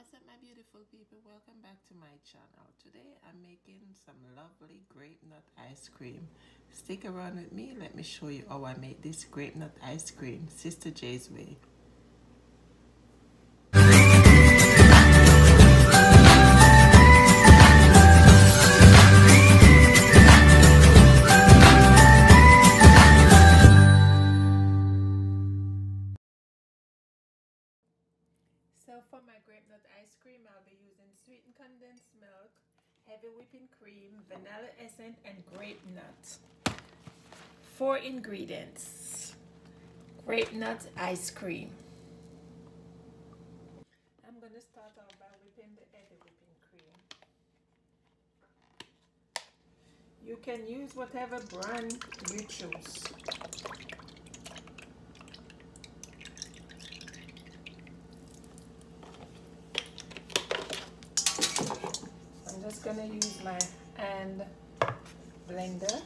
What's up, my beautiful people? Welcome back to my channel. Today I'm making some lovely grape nut ice cream. Stick around with me. Let me show you how I make this grape nut ice cream, Sister J's way. So for my grape nut ice cream, I'll be using sweetened condensed milk, heavy whipping cream, vanilla essence, and grape nut. 4 ingredients. Grape nut ice cream. I'm going to start off by whipping the heavy whipping cream. You can use whatever brand you choose. I'm just going to use my hand blender.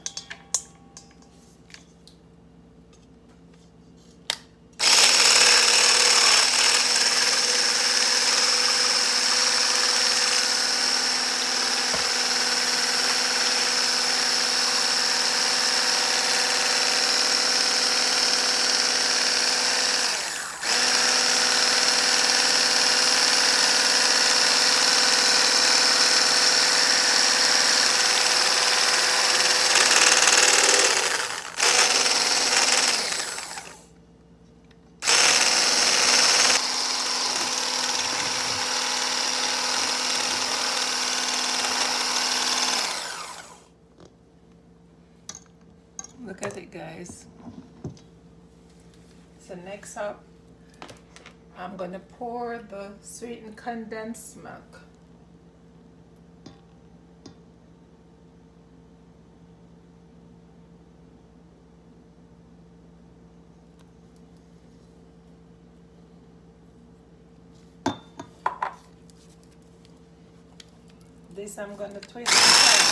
Look at it, guys. So next up, I'm going to pour the sweetened condensed milk. This I'm going to twist inside.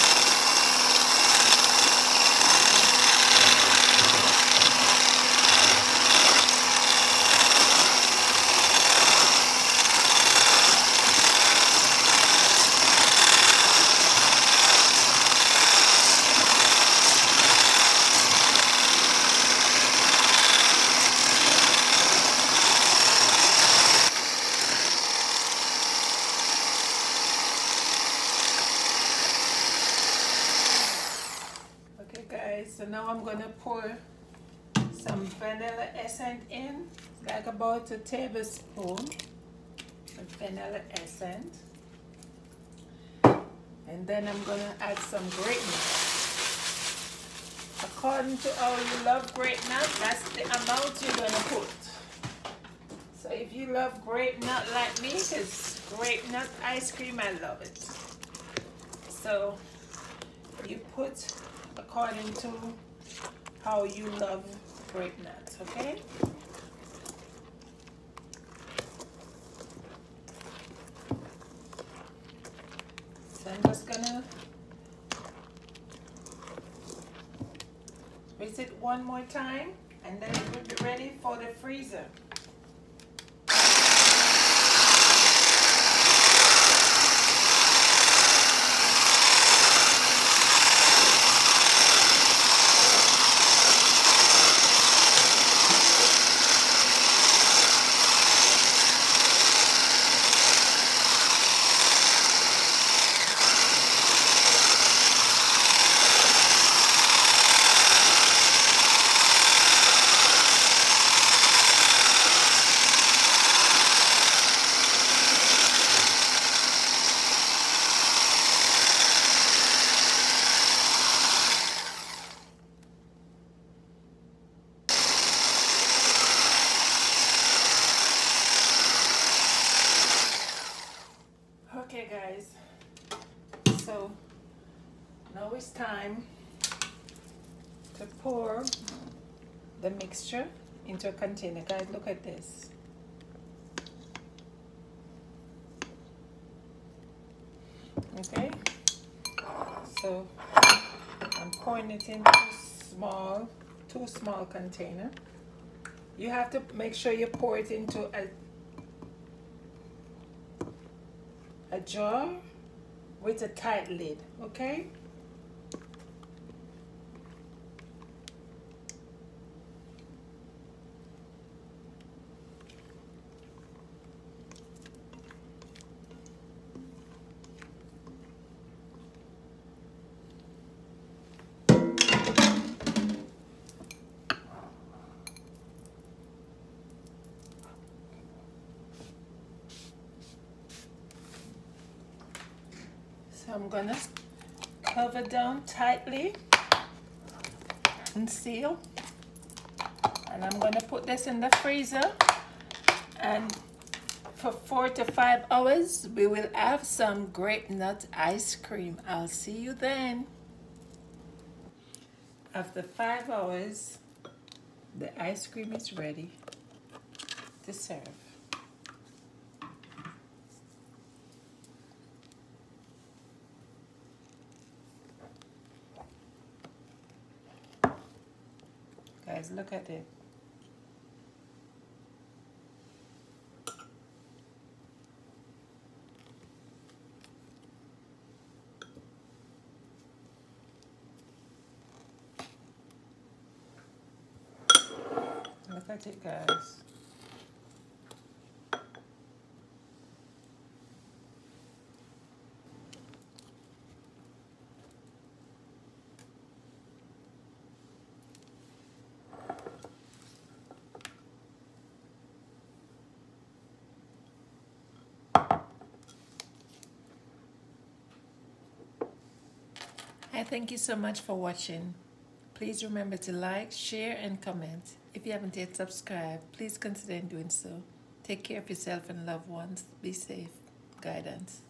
So now I'm going to pour some vanilla essence in, like about a tablespoon of vanilla essence. And then I'm going to add some grape nut. According to how you love grape nut, that's the amount you're going to put. So if you love grape nut like me, because grape nut ice cream, I love it. So you put according to how you love grape nuts, okay? So I'm just gonna whisk it one more time, and then it will be ready for the freezer. Okay guys, so now it's time to pour the mixture into a container. Guys, look at this. Okay, so I'm pouring it into two small container. You have to make sure you pour it into a jar with a tight lid, okay? So I'm gonna cover down tightly and seal. And I'm gonna put this in the freezer, and for 4 to 5 hours we will have some grape nut ice cream. I'll see you then. After 5 hours, the ice cream is ready to serve. Guys, look at it. Look at it, guys. I thank you so much for watching. Please remember to like, share, and comment. If you haven't yet subscribed, please consider doing so. Take care of yourself and loved ones. Be safe. Guidance.